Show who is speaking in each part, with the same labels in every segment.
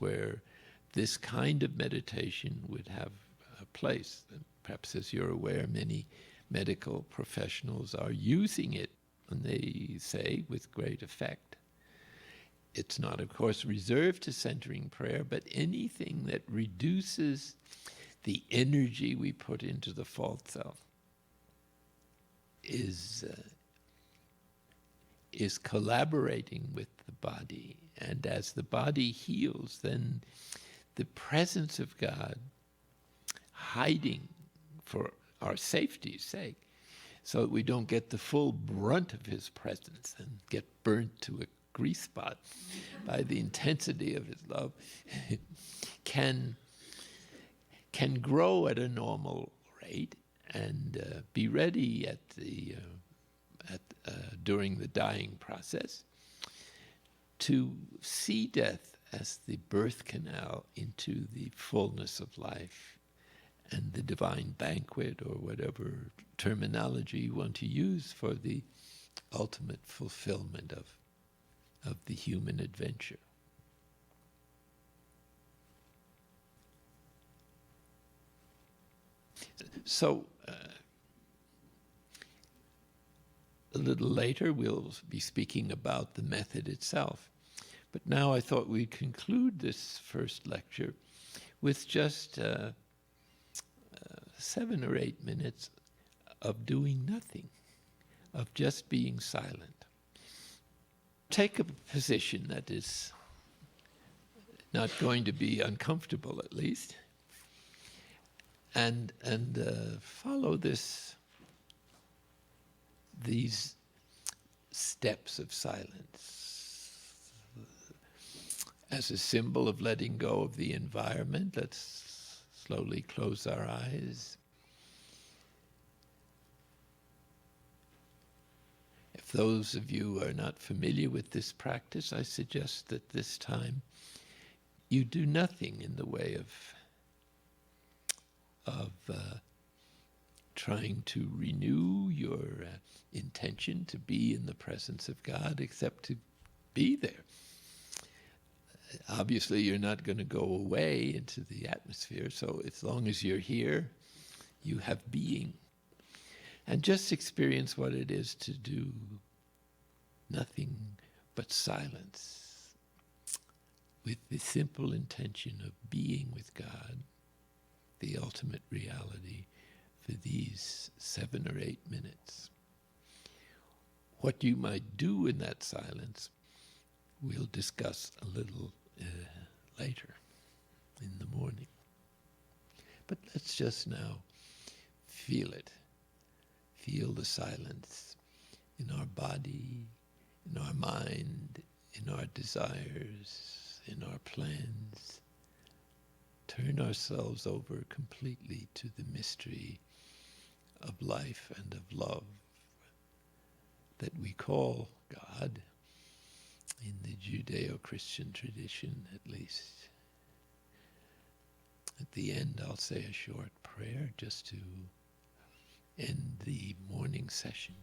Speaker 1: where this kind of meditation would have a place. And perhaps, as you're aware, many medical professionals are using it, and they say with great effect. It's not, of course, reserved to centering prayer, but anything that reduces the energy we put into the false self is collaborating with the body. And as the body heals, then the presence of God hiding for our safety's sake, so that we don't get the full brunt of his presence and get burnt to a grease spot by the intensity of his love, can grow at a normal rate and be ready at the during the dying process to see death as the birth canal into the fullness of life and the divine banquet, or whatever terminology you want to use for the ultimate fulfillment of the human adventure. So, a little later we'll be speaking about the method itself. But now I thought we'd conclude this first lecture with just 7 or 8 minutes of doing nothing, of just being silent. Take a position that is not going to be uncomfortable, at least, and follow these steps of silence. As a symbol of letting go of the environment, let's slowly close our eyes. If those of you who are not familiar with this practice, I suggest that this time you do nothing in the way of trying to renew your intention to be in the presence of God, except to be there. Obviously, you're not going to go away into the atmosphere, so as long as you're here, you have being. And just experience what it is to do nothing but silence, with the simple intention of being with God, the ultimate reality, for these 7 or 8 minutes. What you might do in that silence, we'll discuss a little later in the morning. But let's just now feel it. Feel the silence in our body, in our mind, in our desires, in our plans. Turn ourselves over completely to the mystery of life and of love that we call God, in the Judeo-Christian tradition at least. At the end, I'll say a short prayer just to end the morning session.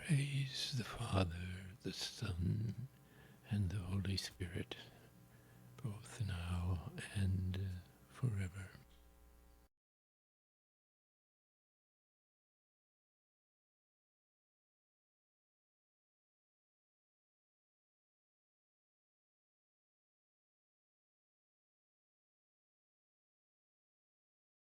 Speaker 1: Praise the Father, the Son, and the Holy Spirit, both now and forever.